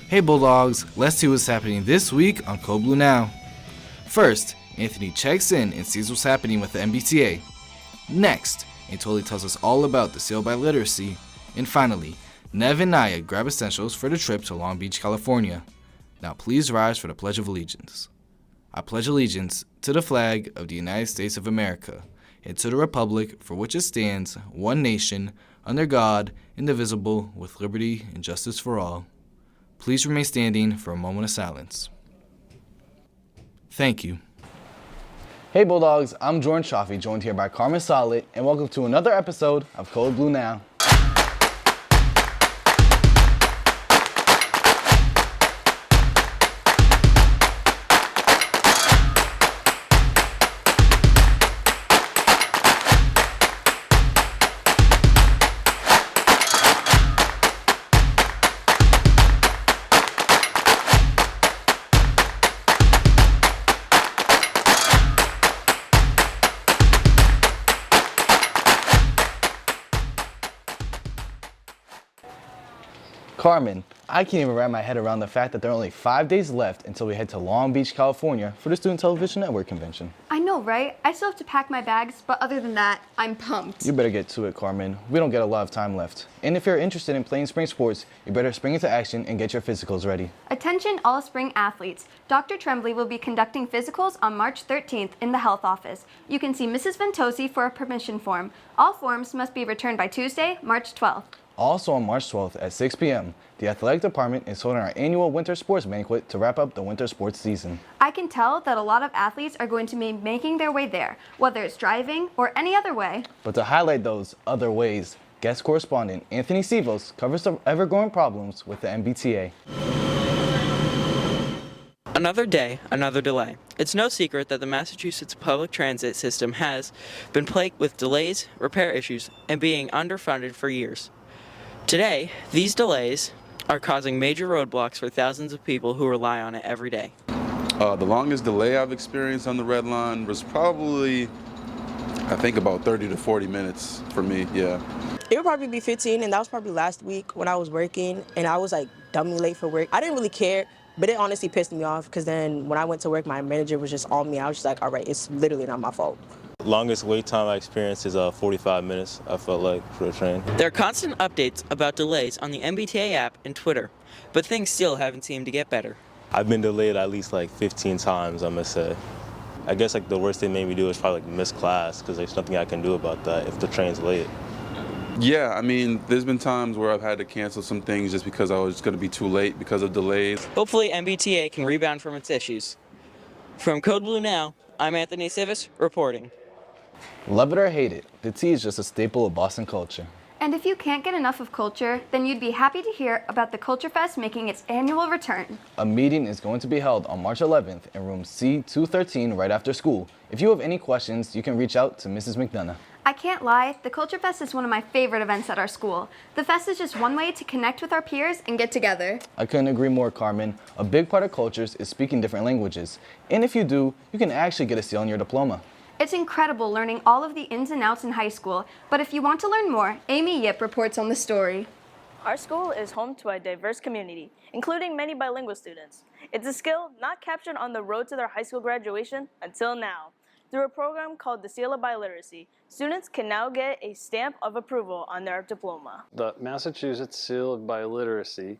Hey Bulldogs, let's see what's happening this week on Code Blue Now. First, Anthony checks in and sees what's happening with the MBTA. Next, Anatoly tells us all about the seal by literacy. And finally, Nev and Naya grab essentials for the trip to Long Beach, California. Now please rise for the Pledge of Allegiance. I pledge allegiance to the flag of the United States of America and to the republic for which it stands, one nation, under God, indivisible, with liberty and justice for all. Please remain standing for a moment of silence. Thank you. Hey Bulldogs, I'm Jordan Shafi, joined here by Carmen Solid, and welcome to another episode of Code Blue Now. Carmen, I can't even wrap my head around the fact that there are only 5 days left until we head to Long Beach, California for the Student Television Network convention. I know, right? I still have to pack my bags, but other than that, I'm pumped. You better get to it, Carmen. We don't get a lot of time left. And if you're interested in playing spring sports, you better spring into action and get your physicals ready. Attention all spring athletes. Dr. Tremblay will be conducting physicals on March 13th in the health office. You can see Mrs. Ventosi for a permission form. All forms must be returned by Tuesday, March 12th. Also on March 12th at 6 p.m., the athletic department is holding our annual winter sports banquet to wrap up the winter sports season. I can tell that a lot of athletes are going to be making their way there, whether it's driving or any other way. But to highlight those other ways, guest correspondent Anthony Sivos covers the ever-growing problems with the MBTA. Another day, another delay. It's no secret that the Massachusetts public transit system has been plagued with delays, repair issues, and being underfunded for years. Today, these delays are causing major roadblocks for thousands of people who rely on it every day. The longest delay I've experienced on the Red Line was probably, I think, about 30 to 40 minutes for me, yeah. It would probably be 15, and that was probably last week when I was working, and I was like dumbly late for work. I didn't really care, but it honestly pissed me off because then when I went to work, my manager was just on me. I was just like, all right, it's literally not my fault. Longest wait time I experienced is 45 minutes, I felt like, for a train. There are constant updates about delays on the MBTA app and Twitter, but things still haven't seemed to get better. I've been delayed at least like 15 times, I must say. I guess like the worst they made me do is probably like miss class, because there's nothing I can do about that if the train's late. Yeah, I mean, there's been times where I've had to cancel some things just because I was going to be too late because of delays. Hopefully MBTA can rebound from its issues. From Code Blue Now, I'm Anthony Sivas, reporting. Love it or hate it, the tea is just a staple of Boston culture. And if you can't get enough of culture, then you'd be happy to hear about the Culture Fest making its annual return. A meeting is going to be held on March 11th in room C213 right after school. If you have any questions, you can reach out to Mrs. McDonough. I can't lie, the Culture Fest is one of my favorite events at our school. The fest is just one way to connect with our peers and get together. I couldn't agree more, Carmen. A big part of cultures is speaking different languages. And if you do, you can actually get a seal on your diploma. It's incredible learning all of the ins and outs in high school, but if you want to learn more, Amy Yip reports on the story. Our school is home to a diverse community, including many bilingual students. It's a skill not captured on the road to their high school graduation until now. Through a program called the Seal of Biliteracy, students can now get a stamp of approval on their diploma. The Massachusetts Seal of Biliteracy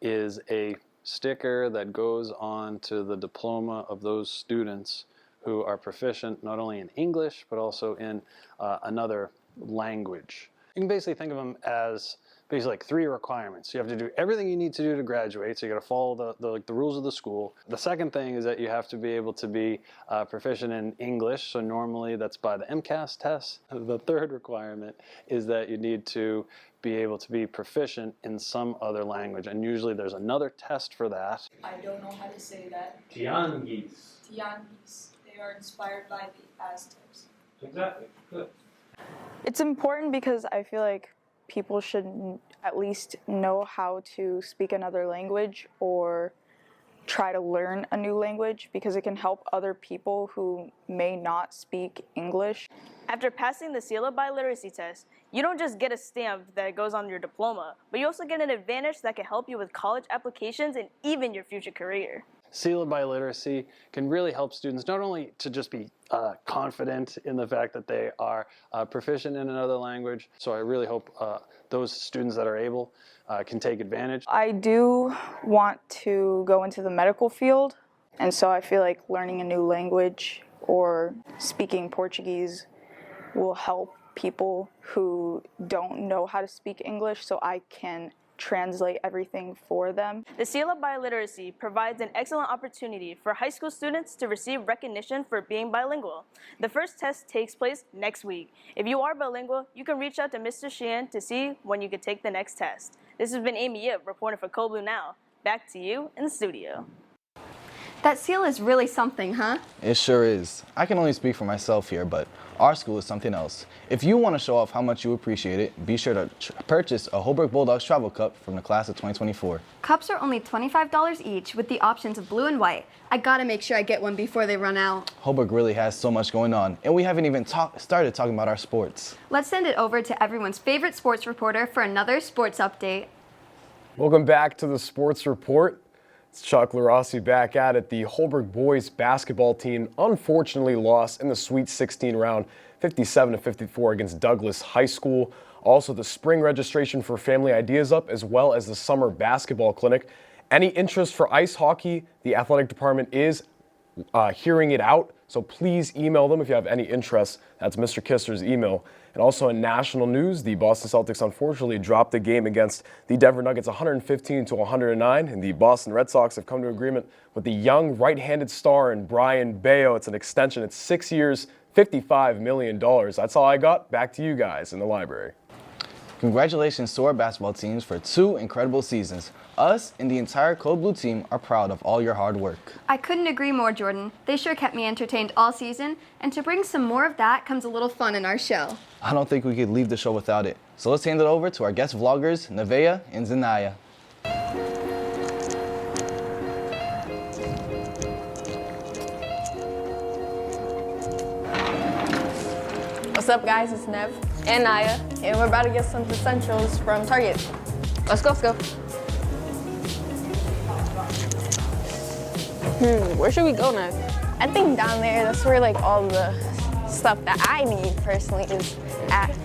is a sticker that goes on to the diploma of those students who are proficient not only in English, but also in another language. You can basically think of them as basically like 3 requirements. You have to do everything you need to do to graduate, so you got to follow the rules of the school. The second thing is that you have to be able to be proficient in English, so normally that's by the MCAS test. The third requirement is that you need to be able to be proficient in some other language, and usually there's another test for that. I don't know how to say that. Tianguis. Tianguis. They are inspired by the Aztecs. Exactly. Good. It's important because I feel like people should at least know how to speak another language or try to learn a new language because it can help other people who may not speak English. After passing the Seal of Biliteracy test, You don't just get a stamp that goes on your diploma, but you also get an advantage that can help you with college applications and even your future career. Seal of Biliteracy can really help students not only to just be confident in the fact that they are proficient in another language, so I really hope those students that are able can take advantage. I do want to go into the medical field, and so I feel like learning a new language or speaking Portuguese will help people who don't know how to speak English, so I can translate everything for them. The Seal of Biliteracy provides an excellent opportunity for high school students to receive recognition for being bilingual. The first test takes place next week. If you are bilingual, you can reach out to Mr. Sheehan to see when you can take the next test. This has been Amy Yip reporting for Code Blue Now. Back to you in the studio. That seal is really something, huh? It sure is. I can only speak for myself here, but our school is something else. If you want to show off how much you appreciate it, be sure to purchase a Holbrook Bulldogs travel cup from the class of 2024. Cups are only $25 each with the options of blue and white. I gotta make sure I get one before they run out. Holbrook really has so much going on, and we haven't even started talking about our sports. Let's send it over to everyone's favorite sports reporter for another sports update. Welcome back to the Sports Report. It's Chuck LaRossi back at it. The Holbrook boys basketball team unfortunately lost in the Sweet 16 round, 57-54 against Douglas High School. Also, the spring registration for Family Ideas up, as well as the summer basketball clinic. Any interest for ice hockey, the athletic department is hearing it out, so please email them if you have any interest. That's Mr. Kisser's email. And also in national news, the Boston Celtics unfortunately dropped the game against the Denver Nuggets 115-109, and the Boston Red Sox have come to agreement with the young right-handed star in Brian Bayo. It's an extension. It's 6 years, $55 million. That's all I got. Back to you guys in the library. Congratulations to our basketball teams for 2 incredible seasons. Us and the entire Code Blue team are proud of all your hard work. I couldn't agree more, Jordan. They sure kept me entertained all season, and to bring some more of that comes a little fun in our show. I don't think we could leave the show without it. So let's hand it over to our guest vloggers, Nevaeh and Zanaya. What's up, guys? It's Nev and Naya, and we're about to get some essentials from Target. Let's go, let's go. Where should we go, Nev? I think down there, that's where like all the stuff that I need personally is at.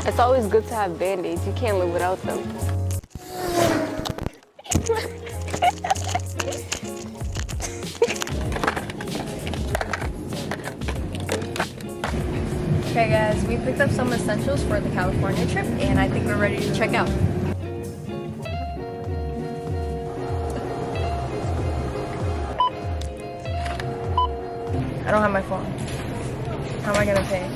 It's always good to have Band-Aids. You can't live without them. Okay guys, we picked up some essentials for the California trip and I think we're ready to check out. I don't have my phone. How am I gonna pay?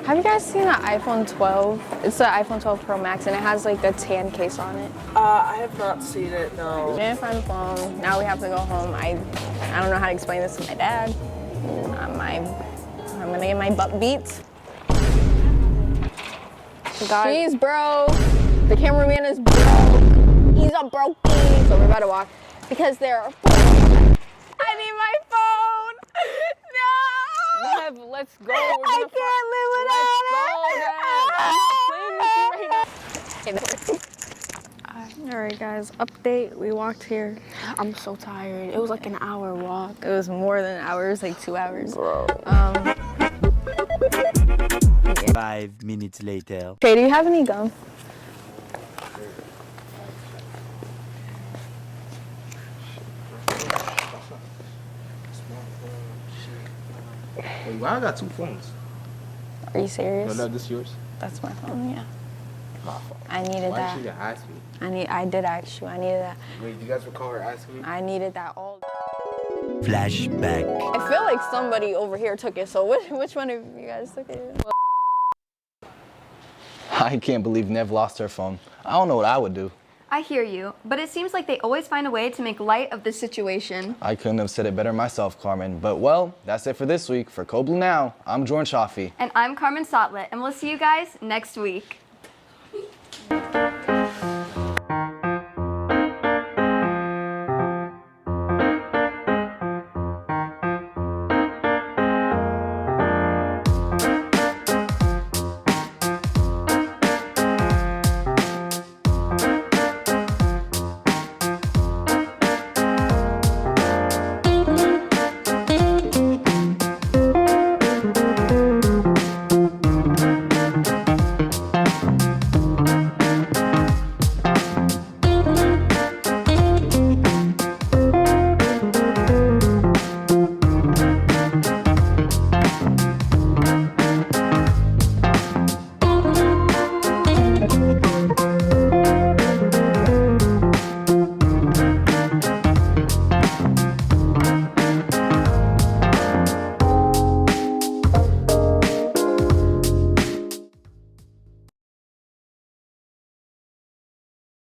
Have you guys seen the iPhone 12? It's the iPhone 12 Pro Max and it has like a tan case on it. I have not seen it, no. We didn't find the phone. Now we have to go home. I don't know how to explain this to my dad. I'm gonna get my butt beat. Jeez, bro. The cameraman is broke. He's a brokey. So we're about to walk because they're. I need my phone. No. Nev, let's go. I can't live without it. Alright guys, update. We walked here. I'm so tired. It was like an hour walk. It was more than an hour. It was like 2 hours. Bro. 5 minutes later. Okay, do you have any gum? Wait, why I got 2 phones? Are you serious? No, this yours? That's my phone, yeah. My phone. I needed Why that. did you ask me? I did ask you. I needed that. Wait, you guys recall her asking me? I needed that all. Flashback. I feel like somebody over here took it. So which one of you guys took it? I can't believe Nev lost her phone. I don't know what I would do. I hear you, but it seems like they always find a way to make light of the situation. I couldn't have said it better myself, Carmen. But well, that's it for this week. For Code Blue Now, I'm Jordan Shafi. And I'm Carmen Sotlet, and we'll see you guys next week.